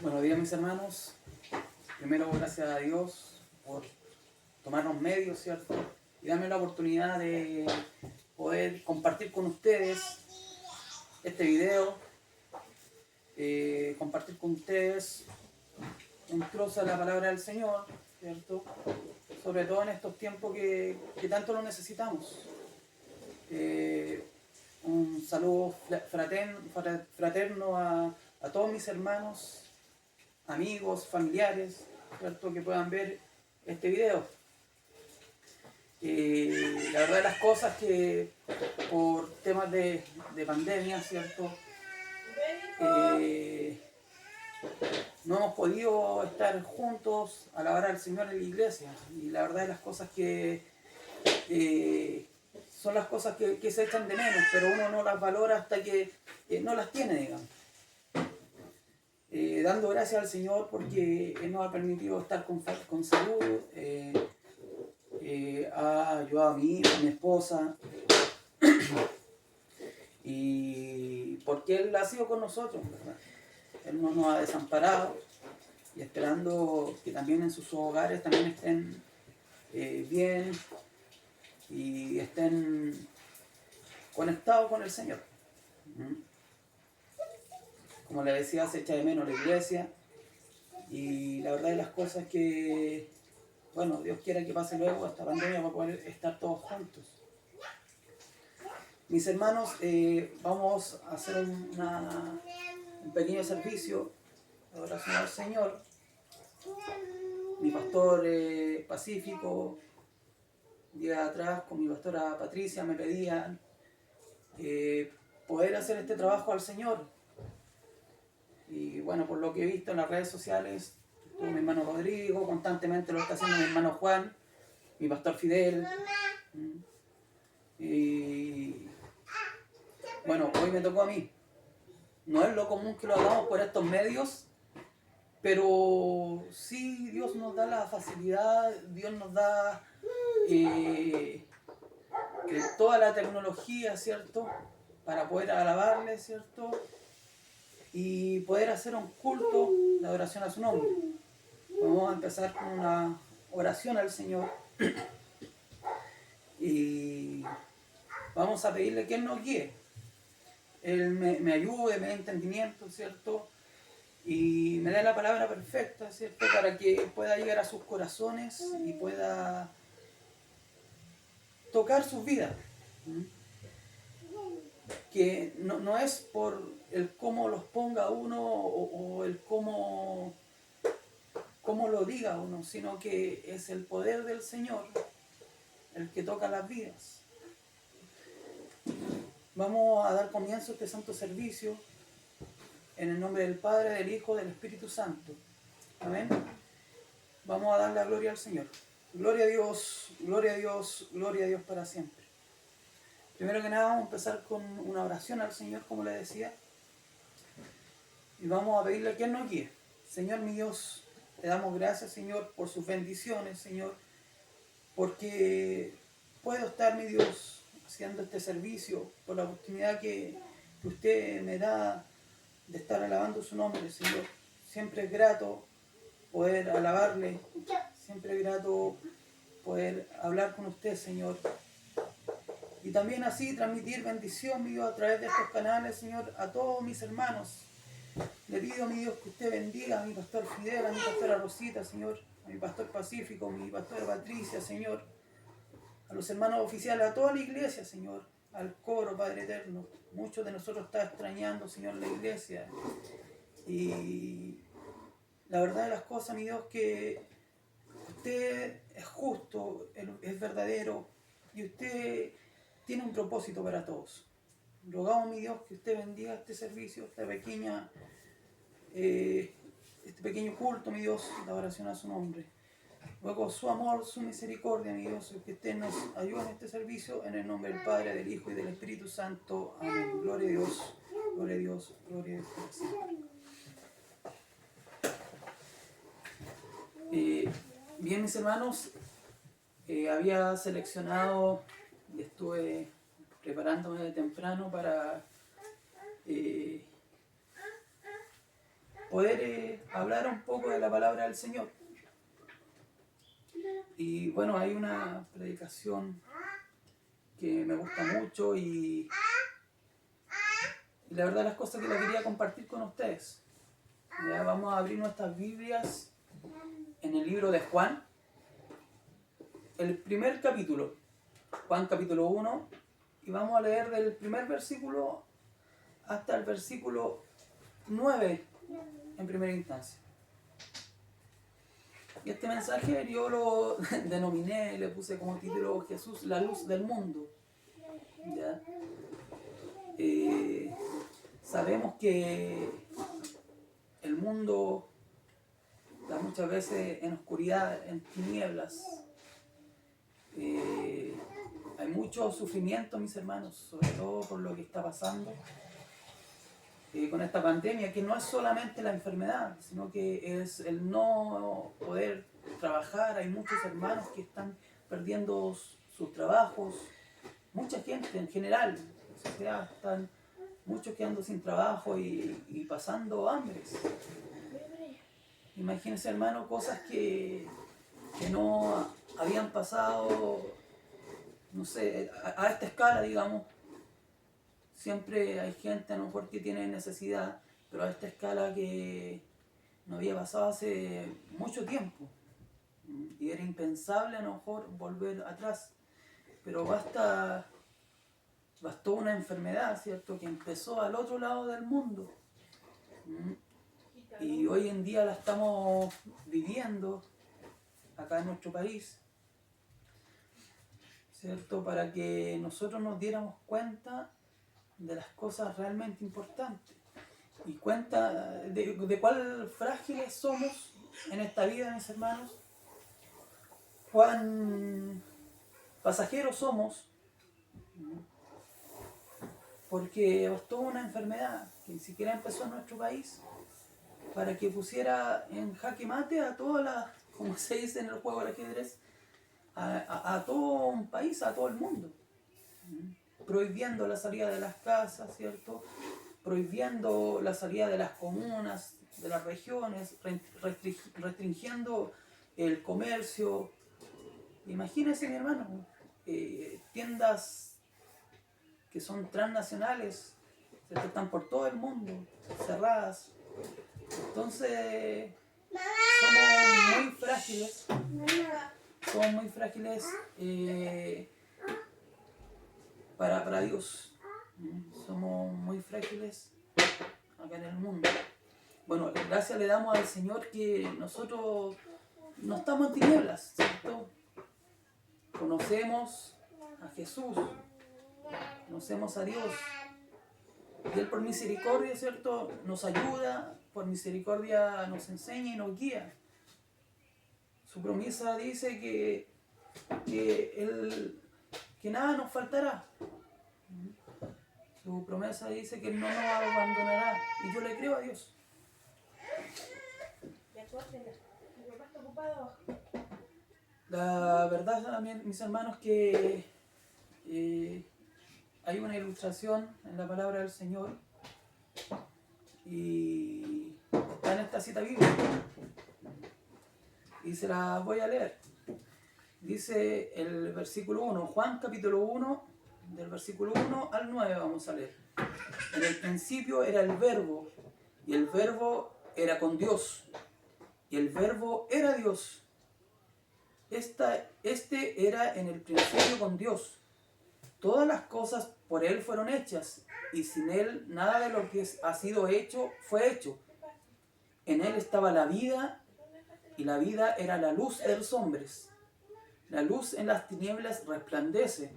Buenos días, mis hermanos. Primero, gracias a Dios por tomarnos medios, ¿cierto? Y darme la oportunidad de poder compartir con ustedes este video, compartir con ustedes un trozo de la palabra del Señor, ¿cierto? Sobre todo en estos tiempos que tanto lo necesitamos. Un saludo fraterno a todos mis hermanos, amigos, familiares, ¿cierto? Que puedan ver este video. La verdad de las cosas que por temas de pandemia, ¿cierto? No hemos podido estar juntos a alabar al Señor en la iglesia. Y la verdad de las cosas que son las cosas que se echan de menos, pero uno no las valora hasta que no las tiene, digamos. Dando gracias al Señor porque Él nos ha permitido estar con salud, ha ayudado a mí, a mi esposa, y porque Él ha sido con nosotros, ¿verdad? Él no nos ha desamparado, y esperando que también en sus hogares también estén bien y estén conectados con el Señor. Como le decía, se echa de menos la iglesia, y la verdad de las cosas que, bueno, Dios quiera que pase luego esta pandemia para poder estar todos juntos. Mis hermanos, vamos a hacer un pequeño servicio de oración al Señor. Mi pastor Pacífico, días atrás, con mi pastora Patricia, me pedían poder hacer este trabajo al Señor. Y bueno, por lo que he visto en las redes sociales, estuvo mi hermano Rodrigo, constantemente lo está haciendo mi hermano Juan, mi pastor Fidel. Y bueno, hoy me tocó a mí. No es lo común que lo hagamos por estos medios, pero sí Dios nos da la facilidad, Dios nos da toda la tecnología, ¿cierto? Para poder alabarle, ¿cierto? Y poder hacer un culto de adoración a su nombre. Vamos a empezar con una oración al Señor y vamos a pedirle que Él nos guíe. Él me ayude, me dé entendimiento, ¿cierto? Y me dé la palabra perfecta, ¿cierto? Para que pueda llegar a sus corazones y pueda tocar sus vidas. Que no es por el cómo los ponga uno o el cómo lo diga uno, sino que es el poder del Señor el que toca las vidas. Vamos a dar comienzo a este santo servicio en el nombre del Padre, del Hijo, del Espíritu Santo. Amén. Vamos a dar la gloria al Señor. Gloria a Dios, gloria a Dios, gloria a Dios para siempre. Primero que nada vamos a empezar con una oración al Señor, como le decía. Y vamos a pedirle que Él nos guíe. Señor mi Dios, te damos gracias, Señor, por sus bendiciones, Señor, porque puedo estar, mi Dios, haciendo este servicio, por la oportunidad que usted me da de estar alabando su nombre, Señor. Siempre es grato poder alabarle, siempre es grato poder hablar con usted, Señor. Y también así transmitir bendición, mi Dios, a través de estos canales, Señor, a todos mis hermanos. Le pido, mi Dios, que usted bendiga a mi pastor Fidel, a mi pastora Rosita, Señor, a mi pastor Pacífico, a mi pastora Patricia, Señor, a los hermanos oficiales, a toda la iglesia, Señor, al coro, Padre eterno. Muchos de nosotros están extrañando, Señor, la iglesia. Y la verdad de las cosas, mi Dios, que usted es justo, es verdadero, y usted tiene un propósito para todos. Rogamos, mi Dios, que usted bendiga este servicio, este pequeño culto, mi Dios, la oración a su nombre. Luego su amor, su misericordia, mi Dios, que usted nos ayude en este servicio, en el nombre del Padre, del Hijo y del Espíritu Santo. Amén. Gloria a Dios, gloria a Dios, gloria a Dios. Bien, mis hermanos, había seleccionado y estuve preparándome de temprano para poder hablar un poco de la palabra del Señor. Y bueno, hay una predicación que me gusta mucho y la verdad las cosas que la quería compartir con ustedes. Ya vamos a abrir nuestras Biblias en el libro de Juan, el primer capítulo, Juan capítulo 1, y vamos a leer del primer versículo hasta el versículo 9 en primera instancia. Y este mensaje yo lo denominé, le puse como título Jesús, la luz del mundo. ¿Ya? Sabemos que el mundo está muchas veces en oscuridad, en tinieblas. Hay mucho sufrimiento, mis hermanos, sobre todo por lo que está pasando con esta pandemia, que no es solamente la enfermedad, sino que es el no poder trabajar. Hay muchos hermanos que están perdiendo sus trabajos, mucha gente en general, en la sociedad, están muchos quedando sin trabajo y pasando hambres. Imagínense, hermano, cosas que no habían pasado, no sé, a esta escala, digamos. Siempre hay gente a lo mejor que tiene necesidad, pero a esta escala que no había pasado hace mucho tiempo. Y era impensable a lo mejor volver atrás. Pero bastó una enfermedad, ¿cierto?, que empezó al otro lado del mundo. Y hoy en día la estamos viviendo acá en nuestro país, ¿cierto?, para que nosotros nos diéramos cuenta de las cosas realmente importantes y cuenta de cuán frágiles somos en esta vida, mis hermanos, cuán pasajeros somos, porque bastó una enfermedad que ni siquiera empezó en nuestro país para que pusiera en jaque mate a todas las, como se dice en el juego del ajedrez, a todo un país, a todo el mundo, prohibiendo la salida de las casas, ¿cierto?, prohibiendo la salida de las comunas, de las regiones, restringiendo el comercio. Imagínense, mi hermano, tiendas que son transnacionales, ¿cierto?, están por todo el mundo, cerradas. Entonces, somos muy frágiles para Dios. Somos muy frágiles acá en el mundo. Bueno, gracias le damos al Señor que nosotros no estamos en tinieblas, ¿cierto? Conocemos a Jesús, conocemos a Dios. Y Él por misericordia, ¿cierto?, nos ayuda, por misericordia nos enseña y nos guía. Su promesa dice que nada nos faltará. Su promesa dice que Él no nos abandonará. Y yo le creo a Dios. La verdad, mis hermanos, que hay una ilustración en la palabra del Señor y está en esta cita bíblica y se la voy a leer. Dice el versículo 1, Juan capítulo 1, del versículo 1 al 9 vamos a leer. En el principio era el Verbo, y el Verbo era con Dios, y el Verbo era Dios. Este era en el principio con Dios. Todas las cosas por Él fueron hechas, y sin Él nada de lo que ha sido hecho fue hecho. En Él estaba la vida, y la vida era la luz de los hombres. La luz en las tinieblas resplandece,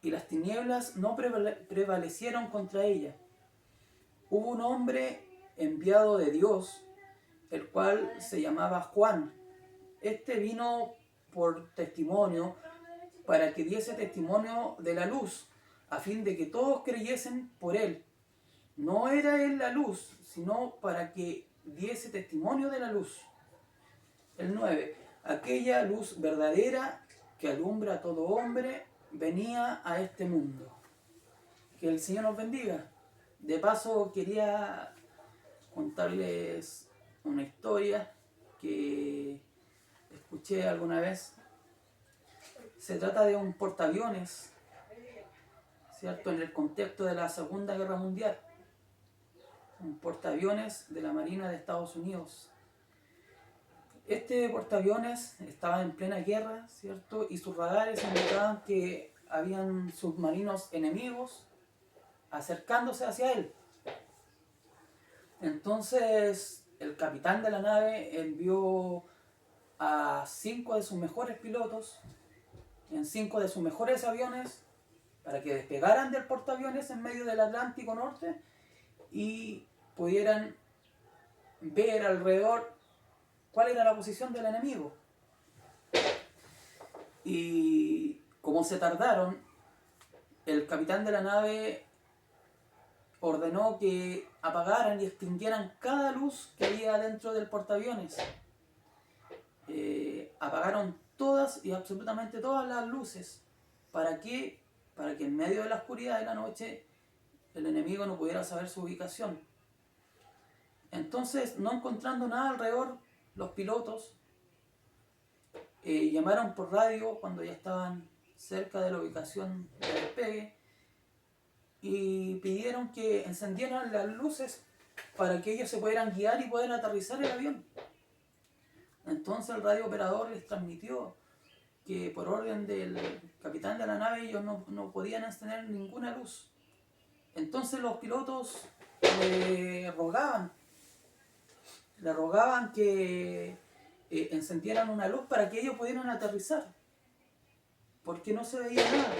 y las tinieblas no prevalecieron contra ella. Hubo un hombre enviado de Dios, el cual se llamaba Juan. Este vino por testimonio, para que diese testimonio de la luz, a fin de que todos creyesen por él. No era él la luz, sino para que diese testimonio de la luz. El 9. Aquella luz verdadera que alumbra a todo hombre venía a este mundo. Que el Señor nos bendiga. De paso quería contarles una historia que escuché alguna vez. Se trata de un portaaviones, ¿cierto? En el contexto de la Segunda Guerra Mundial. Un portaaviones de la Marina de Estados Unidos. Este portaaviones estaba en plena guerra, ¿cierto? Y sus radares indicaban que habían submarinos enemigos acercándose hacia él. Entonces el capitán de la nave envió a 5 de sus mejores pilotos en 5 de sus mejores aviones para que despegaran del portaaviones en medio del Atlántico Norte y pudieran ver alrededor cuál era la posición del enemigo. Y como se tardaron, el capitán de la nave ordenó que apagaran y extinguieran cada luz que había dentro del portaaviones. Apagaron todas y absolutamente todas las luces. ¿Para qué? Para que en medio de la oscuridad de la noche el enemigo no pudiera saber su ubicación. Entonces, no encontrando nada alrededor, los pilotos llamaron por radio cuando ya estaban cerca de la ubicación de despegue y pidieron que encendieran las luces para que ellos se pudieran guiar y poder aterrizar el avión. Entonces el radiooperador les transmitió que por orden del capitán de la nave ellos no podían encender ninguna luz. Entonces los pilotos le rogaban que encendieran una luz para que ellos pudieran aterrizar, porque no se veía nada.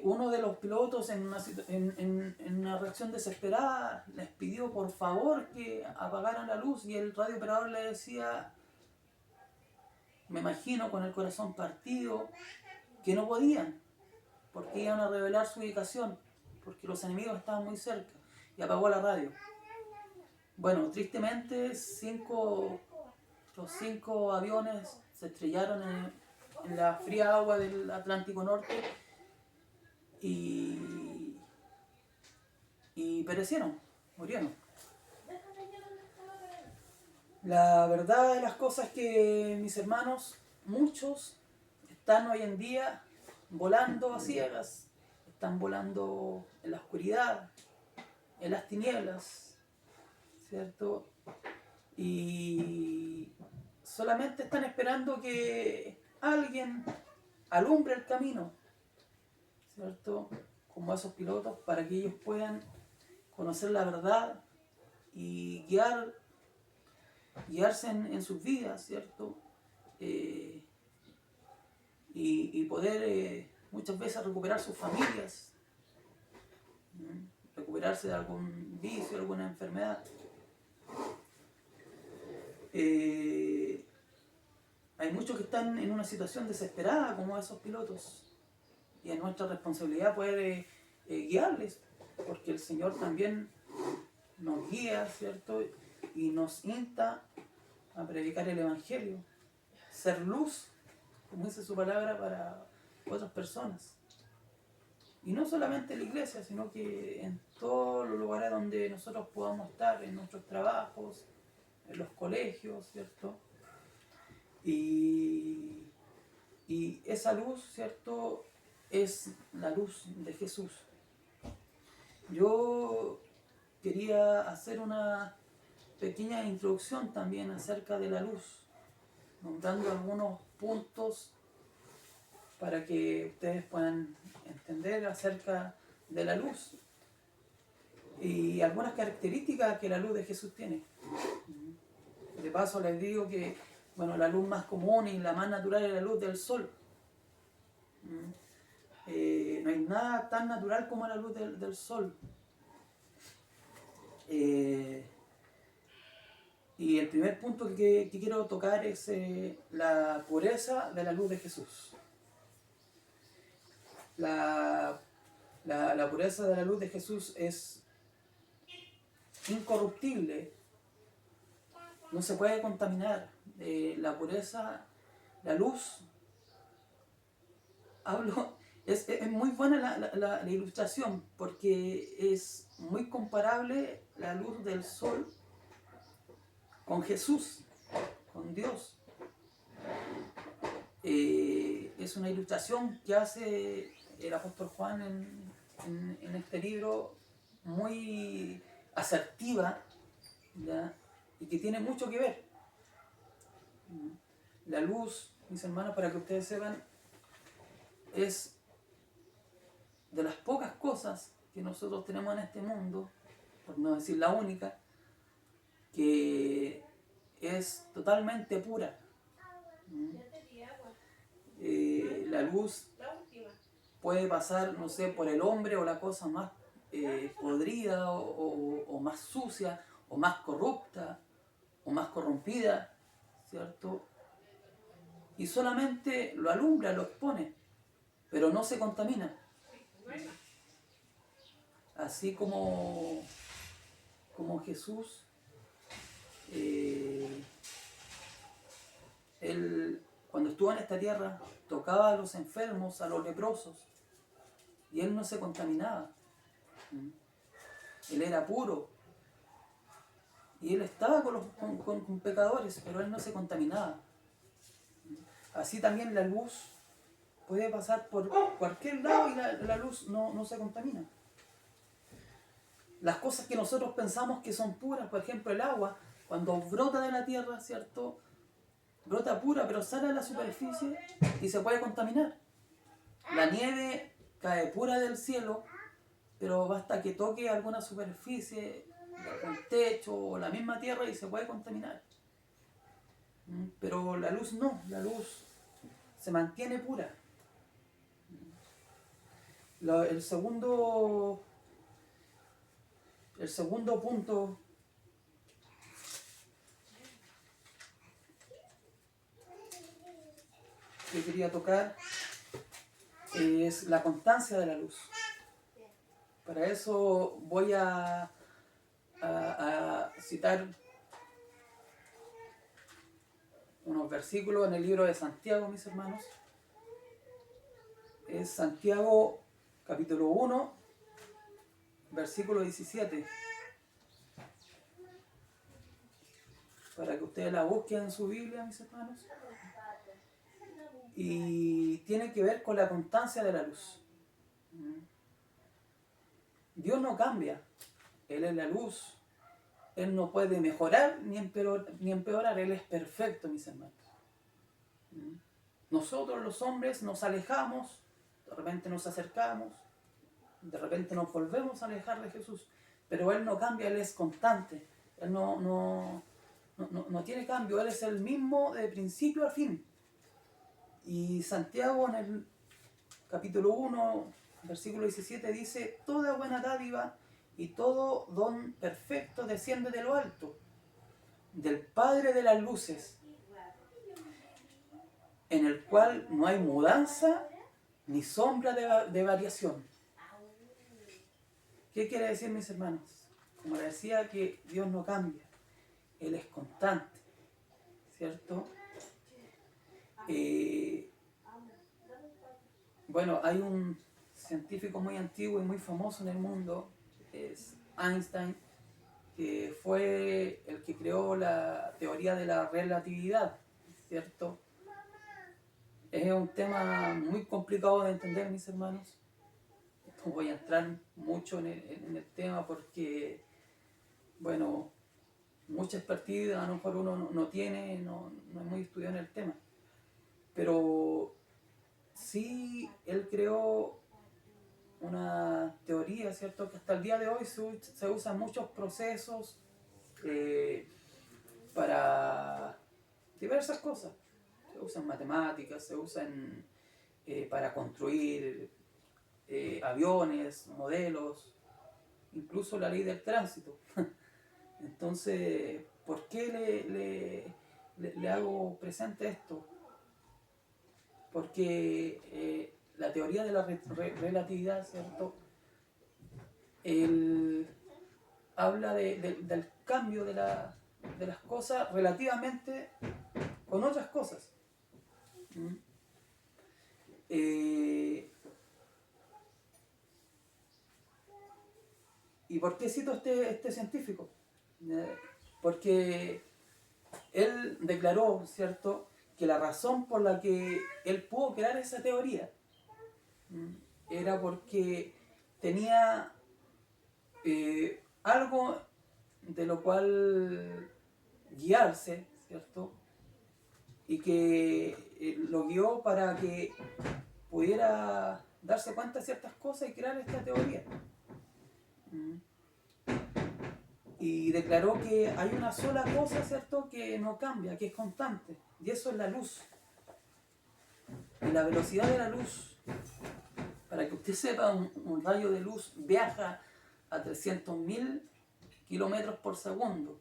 Uno de los pilotos en una reacción desesperada les pidió por favor que apagaran la luz y el radiooperador le decía, me imagino con el corazón partido, que no podían, porque iban a revelar su ubicación, porque los enemigos estaban muy cerca, y apagó la radio. Bueno, tristemente los 5 aviones se estrellaron en la fría agua del Atlántico Norte y perecieron, murieron. La verdad de las cosas es que, mis hermanos, muchos están hoy en día volando a ciegas, están volando en la oscuridad, en las tinieblas, ¿cierto? Y solamente están esperando que alguien alumbre el camino, ¿cierto? Como esos pilotos, para que ellos puedan conocer la verdad y guiarse en sus vidas, ¿cierto? Y poder muchas veces recuperar sus familias, recuperarse de algún vicio, alguna enfermedad. Hay muchos que están en una situación desesperada como esos pilotos y es nuestra responsabilidad poder guiarles, porque el Señor también nos guía, ¿cierto? Y nos insta a predicar el Evangelio, ser luz, como dice su palabra, para otras personas. Y no solamente en la iglesia, sino que en todos los lugares donde nosotros podamos estar, en nuestros trabajos, en los colegios, ¿cierto? Y esa luz, ¿cierto?, es la luz de Jesús. Yo quería hacer una pequeña introducción también acerca de la luz, nombrando algunos puntos para que ustedes puedan entender acerca de la luz y algunas características que la luz de Jesús tiene. De paso les digo que, bueno, la luz más común y la más natural es la luz del sol. No hay nada tan natural como la luz del sol. Y el primer punto que quiero tocar es la pureza de la luz de Jesús. La pureza de la luz de Jesús es incorruptible, no se puede contaminar. La pureza, la luz, hablo Es muy buena la ilustración porque es muy comparable la luz del sol con Jesús, con Dios. Es una ilustración que hace el apóstol Juan en este libro muy asertiva, ¿ya? Y que tiene mucho que ver. La luz, mis hermanos, para que ustedes sepan, es de las pocas cosas que nosotros tenemos en este mundo, por no decir la única, que es totalmente pura. La luz puede pasar, no sé, por el hombre o la cosa más podrida o más sucia o más corrupta o más corrompida, ¿cierto? Y solamente lo alumbra, lo expone, pero no se contamina. Así como Jesús, él, cuando estuvo en esta tierra, tocaba a los enfermos, a los leprosos, y él no se contaminaba. Él era puro, y él estaba con pecadores, pero él no se contaminaba. Así también la luz puede pasar por cualquier lado y la luz no se contamina. Las cosas que nosotros pensamos que son puras, por ejemplo el agua, cuando brota de la tierra, ¿cierto? Brota pura, pero sale a la superficie y se puede contaminar. La nieve cae pura del cielo, pero basta que toque alguna superficie, el techo o la misma tierra y se puede contaminar. Pero la luz no, la luz se mantiene pura. El segundo punto que quería tocar es la constancia de la luz. Para eso voy a citar unos versículos en el libro de Santiago, mis hermanos. Es Santiago capítulo 1, versículo 17. Para que ustedes la busquen en su Biblia, mis hermanos. Y tiene que ver con la constancia de la luz. Dios no cambia. Él es la luz. Él no puede mejorar ni empeorar. Él es perfecto, mis hermanos. Nosotros los hombres nos alejamos, de repente nos acercamos, de repente nos volvemos a alejar de Jesús. Pero Él no cambia, Él es constante. Él no tiene cambio. Él es el mismo de principio a fin. Y Santiago en el capítulo 1, versículo 17 dice: toda buena dádiva y todo don perfecto desciende de lo alto, del Padre de las luces, en el cual no hay mudanza ni sombra de variación. ¿Qué quiere decir, mis hermanos? Como les decía, que Dios no cambia, Él es constante, ¿cierto? Bueno, hay un científico muy antiguo y muy famoso en el mundo, es Einstein, que fue el que creó la teoría de la relatividad, ¿cierto? Es un tema muy complicado de entender, mis hermanos. No voy a entrar mucho en el tema porque, bueno, mucha expertise a lo mejor uno no tiene, no es muy estudiado en el tema. Pero sí, él creó una teoría, ¿cierto? Que hasta el día de hoy se usan muchos procesos para diversas cosas. Se usan matemáticas, se usan para construir aviones, modelos, incluso la ley del tránsito. Entonces, ¿por qué le hago presente esto? Porque la teoría de la relatividad, ¿cierto? Él habla del cambio de las cosas relativamente con otras cosas. ¿Y por qué cito este científico? Porque él declaró, ¿cierto?, que la razón por la que él pudo crear esa teoría era porque tenía algo de lo cual guiarse, ¿cierto? Y que lo guió para que pudiera darse cuenta de ciertas cosas y crear esta teoría. Y declaró que hay una sola cosa, ¿cierto?, que no cambia, que es constante, y eso es la luz. Y la velocidad de la luz, para que usted sepa, un rayo de luz viaja a 300.000 kilómetros por segundo.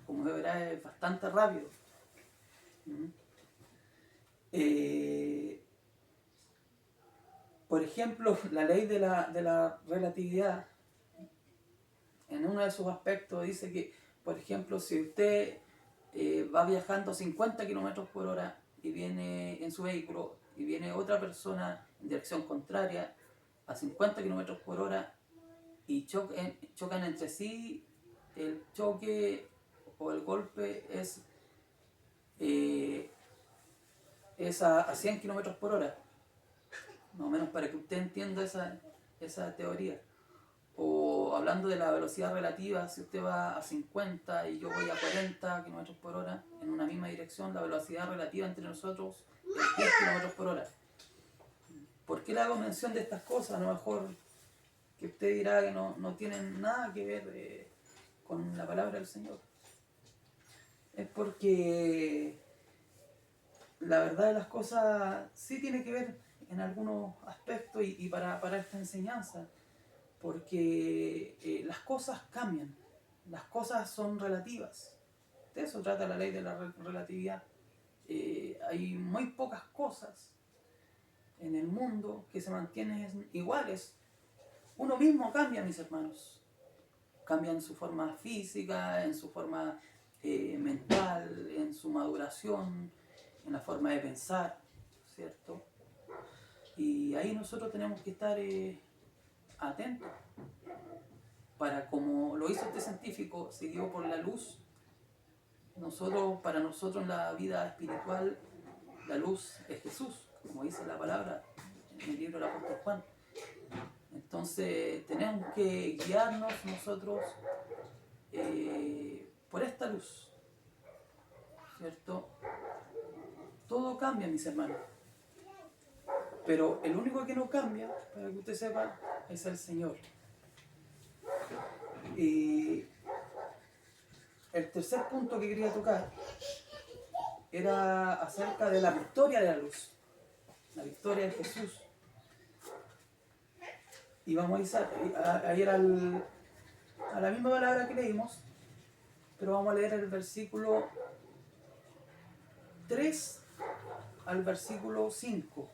Como verá, es bastante rápido. Por ejemplo, la ley de la relatividad, en uno de sus aspectos dice que, por ejemplo, si usted va viajando a 50 kilómetros por hora y viene en su vehículo y viene otra persona en dirección contraria a 50 kilómetros por hora y chocan entre sí, el choque o el golpe es a 100 kilómetros por hora, más o menos, para que usted entienda esa teoría. O hablando de la velocidad relativa, si usted va a 50 y yo voy a 40 kilómetros por hora en una misma dirección, la velocidad relativa entre nosotros es 10 kilómetros por hora. ¿Por qué le hago mención de estas cosas? A lo mejor que usted dirá que no tienen nada que ver con la palabra del Señor. Es porque la verdad de las cosas sí tiene que ver en algunos aspectos y para esta enseñanza. Porque las cosas cambian, las cosas son relativas. De eso trata la ley de la relatividad. Hay muy pocas cosas en el mundo que se mantienen iguales. Uno mismo cambia, mis hermanos. Cambia en su forma física, en su forma mental, en su maduración, en la forma de pensar, ¿cierto? Y ahí nosotros tenemos que estar atentos para, como lo hizo este científico, siguió por la luz. Para nosotros en la vida espiritual, la luz es Jesús, como dice la palabra en el libro del apóstol Juan. Entonces tenemos que guiarnos nosotros por esta luz, ¿cierto? Todo cambia, mis hermanos, pero el único que no cambia, para que usted sepa, es el Señor. Y el tercer punto que quería tocar era acerca de la victoria de la luz, la victoria de Jesús. Y vamos a ir a la misma palabra que leímos, pero vamos a leer el versículo 3 al versículo 5.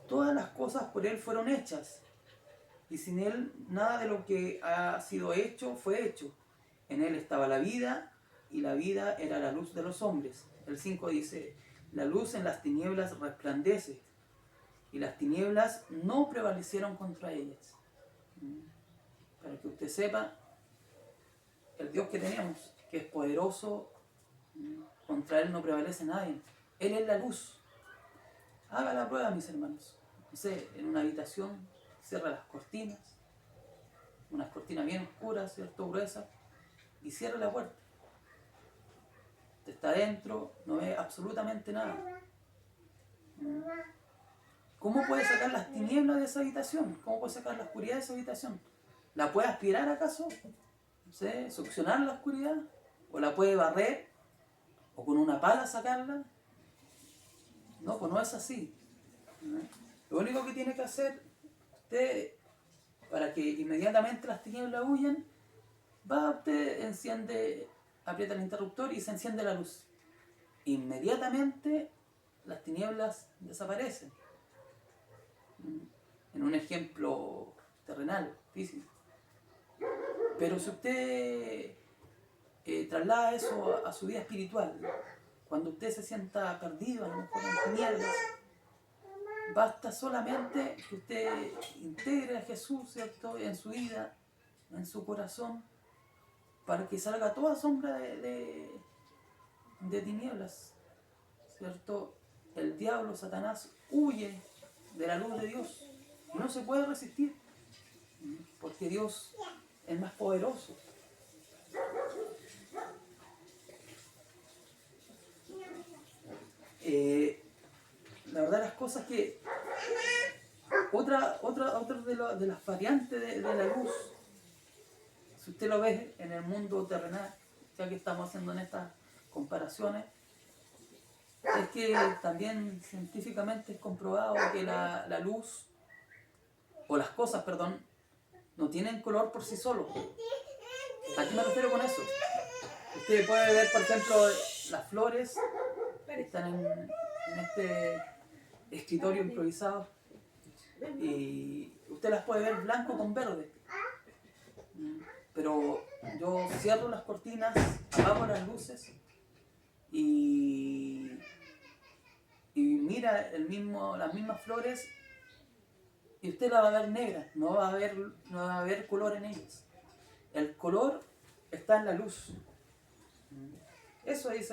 Todas las cosas por Él fueron hechas, y sin Él nada de lo que ha sido hecho fue hecho. En Él estaba la vida, y la vida era la luz de los hombres. El 5 dice, la luz en las tinieblas resplandece, y las tinieblas no prevalecieron contra ellas. Para que usted sepa, el Dios que tenemos, que es poderoso, contra Él no prevalece nadie. Él es la luz. Haga la prueba, mis hermanos. No sé, en una habitación, cierra las cortinas, unas cortinas bien oscuras, ¿cierto?, gruesas, y cierra la puerta. Usted está adentro, no ve absolutamente nada. ¿Cómo puede sacar las tinieblas de esa habitación? ¿Cómo puede sacar la oscuridad de esa habitación? ¿La puede aspirar acaso? No sé, succionar la oscuridad. ¿O la puede barrer? ¿O con una pala sacarla? No, pues no es así. Lo único que tiene que hacer usted, para que inmediatamente las tinieblas huyan, usted enciende, aprieta el interruptor y se enciende la luz. Inmediatamente las tinieblas desaparecen. En un ejemplo terrenal, físico. Pero si usted traslada eso a su vida espiritual, cuando usted se sienta perdido, a lo mejor en tinieblas, Basta solamente que usted integre a Jesús, ¿cierto?, en su vida, en su corazón, para que salga toda sombra de tinieblas, ¿cierto? El diablo, Satanás, huye de la luz de Dios y no se puede resistir, porque Dios es más poderoso. La verdad, las cosas que otra de las variantes de la luz, si usted lo ve en el mundo terrenal, ya que estamos haciendo en estas comparaciones, es que también científicamente es comprobado que la luz, o las cosas, perdón, no tienen color por sí solos. ¿A qué me refiero con eso? Usted puede ver, por ejemplo, las flores que están en este escritorio improvisado, y usted las puede ver blanco con verde. Pero yo cierro las cortinas, apago las luces y mira las mismas flores, y usted la va a ver negra, no va a haber color en ellas. El color está en la luz. Eso es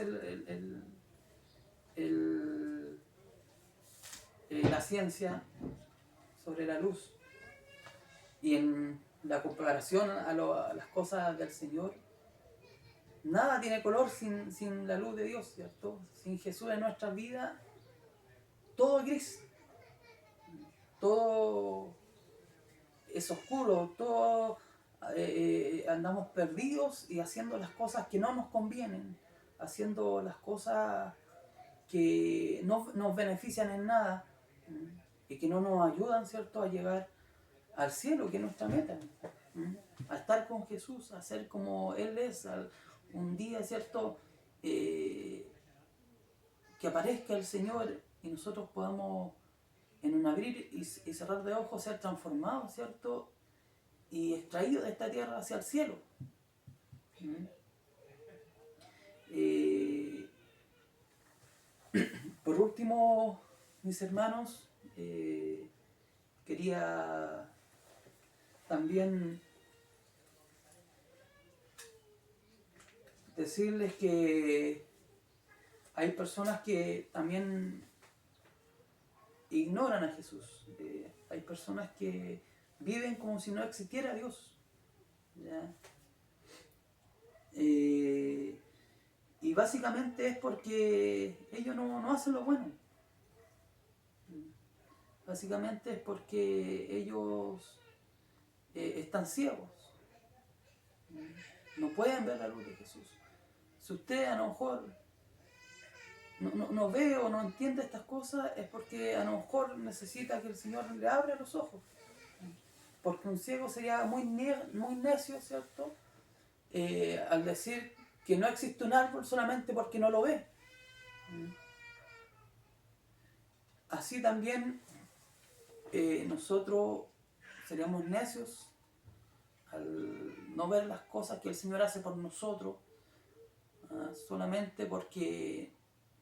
la ciencia sobre la luz. Y en la comparación a las cosas del Señor, nada tiene color sin la luz de Dios, ¿cierto? Sin Jesús en nuestra vida, todo es gris, todo es oscuro, todo andamos perdidos y haciendo las cosas que no nos convienen, haciendo las cosas que no nos benefician en nada y que no nos ayudan, ¿cierto?, a llegar al cielo, que es nuestra meta, a estar con Jesús, a ser como Él es, un día, ¿cierto?, que aparezca el Señor y nosotros podamos en un abrir y cerrar de ojos ser transformados, ¿cierto?, y extraídos de esta tierra hacia el cielo. Por último, mis hermanos, quería también decirles que hay personas que también ignoran a Jesús. Hay personas que viven como si no existiera Dios, ¿ya? Y básicamente es porque ellos no hacen lo bueno. Básicamente es porque ellos están ciegos. No pueden ver la luz de Jesús. Si usted a lo mejor no ve o no entiende estas cosas, es porque a lo mejor necesita que el Señor le abra los ojos. Porque un ciego sería muy necio, ¿cierto?, al decir que no existe un árbol solamente porque no lo ve. Así también nosotros seríamos necios al no ver las cosas que el Señor hace por nosotros, solamente porque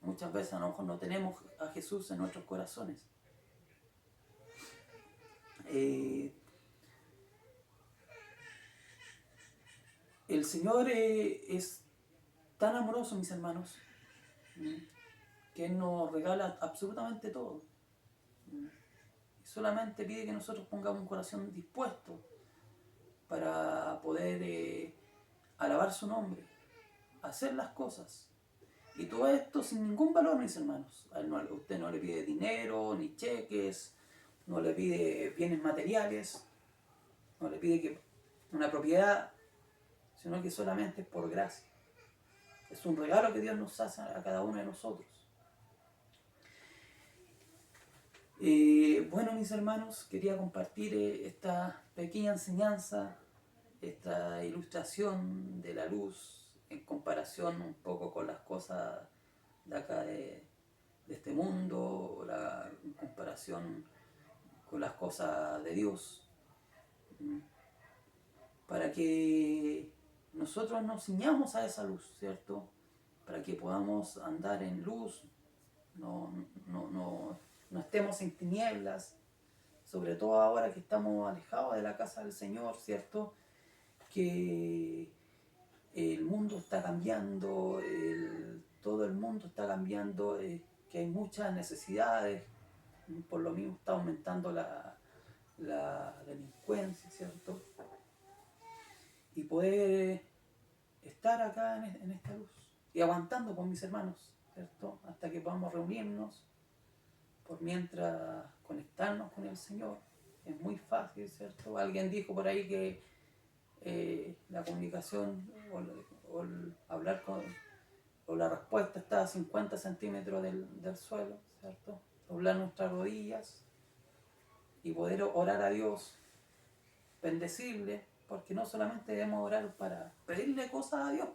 muchas veces a lo mejor no tenemos a Jesús en nuestros corazones. El Señor es tan amoroso, mis hermanos, que Él nos regala absolutamente todo. Solamente pide que nosotros pongamos un corazón dispuesto para poder alabar su nombre, hacer las cosas. Y todo esto sin ningún valor, mis hermanos. Usted no le pide dinero, ni cheques, no le pide bienes materiales, no le pide una propiedad, sino que solamente es por gracia. Es un regalo que Dios nos hace a cada uno de nosotros. Bueno, mis hermanos, quería compartir esta pequeña enseñanza, esta ilustración de la luz en comparación un poco con las cosas de acá de este mundo, en comparación con las cosas de Dios, para que nosotros nos ciñamos a esa luz, ¿cierto?, para que podamos andar en luz, no no estemos en tinieblas, sobre todo ahora que estamos alejados de la casa del Señor, ¿cierto? Que el mundo está cambiando, todo el mundo está cambiando, que hay muchas necesidades, por lo mismo está aumentando la delincuencia, ¿cierto? Y poder estar acá en esta luz y aguantando con mis hermanos, ¿cierto? Hasta que podamos reunirnos, por mientras conectarnos con el Señor. Es muy fácil, ¿cierto? Alguien dijo por ahí que la comunicación o hablar o la respuesta está a 50 centímetros del suelo, ¿cierto? Doblar nuestras rodillas y poder orar a Dios, bendecirle, porque no solamente debemos orar para pedirle cosas a Dios,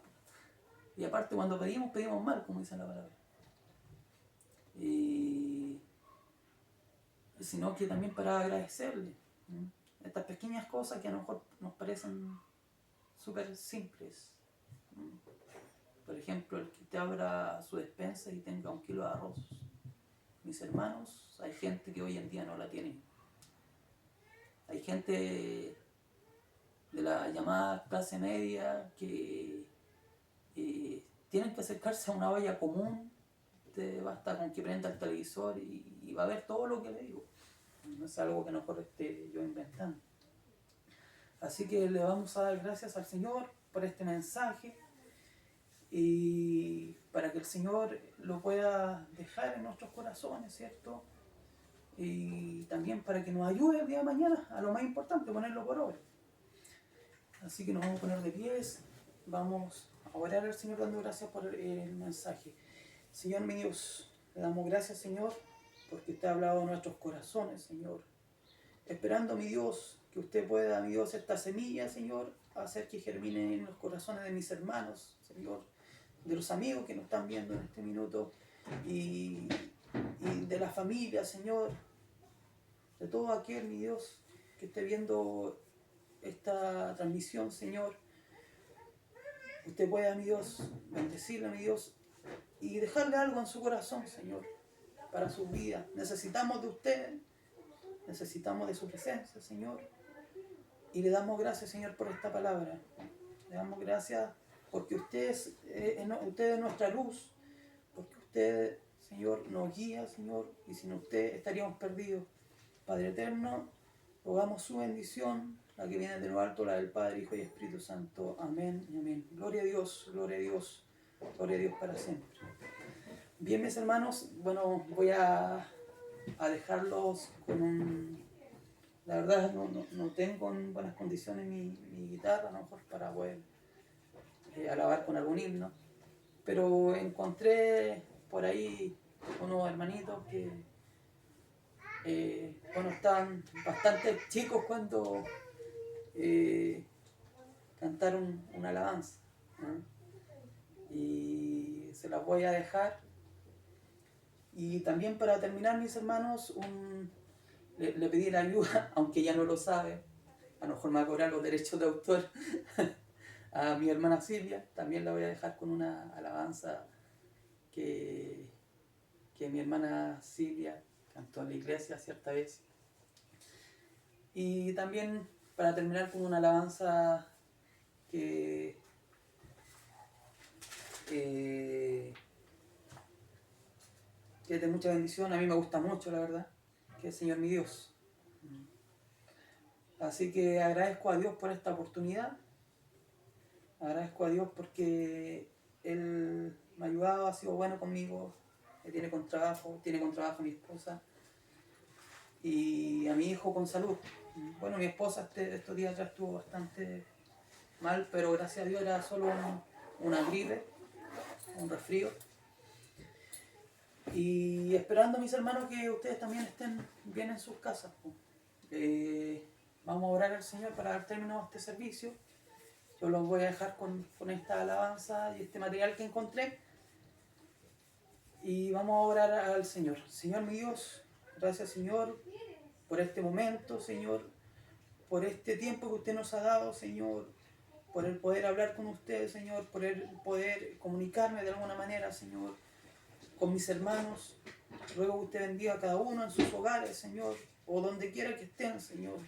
y aparte cuando pedimos, pedimos mal, como dice la palabra, sino que también para agradecerle estas pequeñas cosas que a lo mejor nos parecen súper simples. Por ejemplo, el que te abra su despensa y tenga 1 kilo de arroz. Mis hermanos, hay gente que hoy en día no la tiene. Hay gente de la llamada clase media que tienen que acercarse a una olla común. Te basta con que prenda el televisor y va a ver todo lo que le digo. No es algo que no esté yo inventando. Así que le vamos a dar gracias al Señor por este mensaje y para que el Señor lo pueda dejar en nuestros corazones, ¿cierto? Y también para que nos ayude el día de mañana a lo más importante, ponerlo por obra. Así que nos vamos a poner de pies, vamos a orar al Señor dando gracias por el mensaje. Señor mi Dios, le damos gracias, Señor, porque usted ha hablado de nuestros corazones, Señor. Esperando, mi Dios, que usted pueda, mi Dios, esta semilla, Señor, hacer que germine en los corazones de mis hermanos, Señor, de los amigos que nos están viendo en este minuto y de la familia, Señor, de todo aquel, mi Dios, que esté viendo esta transmisión, Señor. Usted pueda, mi Dios, bendecirle, mi Dios, y dejarle algo en su corazón, Señor, para su vida. Necesitamos de usted, necesitamos de su presencia, Señor. Y le damos gracias, Señor, por esta palabra. Le damos gracias porque usted es nuestra luz, porque usted, Señor, nos guía, Señor, y sin usted estaríamos perdidos. Padre eterno, rogamos su bendición, la que viene de lo alto, la del Padre, Hijo y Espíritu Santo. Amén y amén. Gloria a Dios, gloria a Dios, gloria a Dios para siempre. Bien, mis hermanos, bueno, voy a dejarlos con un... La verdad no tengo en buenas condiciones mi guitarra, a lo mejor para poder alabar con algún himno, pero encontré por ahí unos hermanitos que bueno, estaban bastante chicos cuando cantaron una alabanza, ¿no? Y se las voy a dejar. Y también para terminar, mis hermanos, le pedí la ayuda, aunque ya no lo sabe, a lo mejor me va a cobrar los derechos de autor, a mi hermana Silvia. También la voy a dejar con una alabanza que mi hermana Silvia cantó en la iglesia cierta vez. Y también para terminar con una alabanza que es de mucha bendición, a mí me gusta mucho, la verdad, que es Señor mi Dios. Así que agradezco a Dios por esta oportunidad, agradezco a Dios porque Él me ha ayudado, ha sido bueno conmigo, Él tiene con trabajo a mi esposa y a mi hijo con salud. Bueno, mi esposa estos días ya estuvo bastante mal, pero gracias a Dios era solo una gripe, un resfrío. Y esperando, mis hermanos, que ustedes también estén bien en sus casas. Vamos a orar al Señor para dar término a este servicio. Yo los voy a dejar con esta alabanza y este material que encontré. Y vamos a orar al Señor. Señor mi Dios, gracias, Señor, por este momento, Señor, por este tiempo que usted nos ha dado, Señor, por el poder hablar con usted, Señor, por el poder comunicarme de alguna manera, Señor, con mis hermanos. Ruego que usted bendiga a cada uno en sus hogares, Señor, o donde quiera que estén, Señor.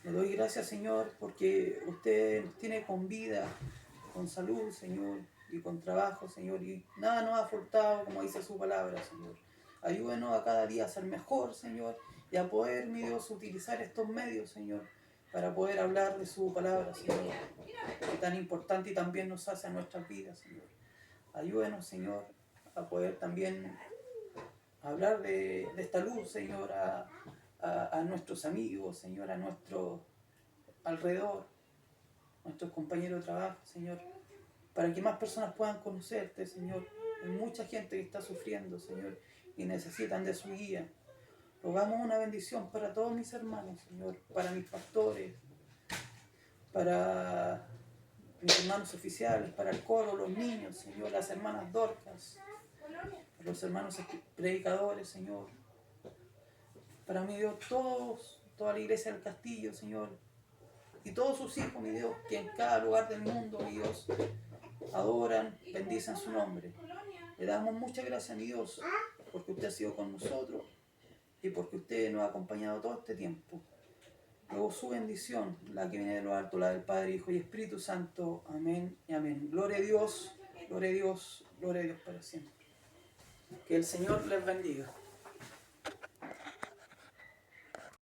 Le doy gracias, Señor, porque usted nos tiene con vida, con salud, Señor, y con trabajo, Señor, y nada nos ha faltado, como dice su palabra, Señor. Ayúdenos a cada día a ser mejor, Señor, y a poder, mi Dios, utilizar estos medios, Señor, para poder hablar de su palabra, Señor, que tan importante y también nos hace a nuestras vidas, Señor. Ayúdenos, Señor, a poder también hablar de esta luz, Señor, a nuestros amigos, Señor, a nuestro alrededor, nuestros compañeros de trabajo, Señor, para que más personas puedan conocerte, Señor. Hay mucha gente que está sufriendo, Señor, y necesitan de su guía. Rogamos una bendición para todos mis hermanos, Señor, para mis pastores, para mis hermanos oficiales, para el coro, los niños, Señor, las hermanas Dorcas, para los hermanos predicadores, Señor, para mi Dios, toda la iglesia del castillo, Señor, y todos sus hijos, mi Dios, que en cada lugar del mundo, mi Dios, adoran, bendicen su nombre. Le damos muchas gracias, mi Dios, porque usted ha sido con nosotros y porque usted nos ha acompañado todo este tiempo. Luego su bendición, la que viene de lo alto, la del Padre, Hijo y Espíritu Santo. Amén y amén. Gloria a Dios, gloria a Dios, gloria a Dios para siempre. Que el Señor les bendiga.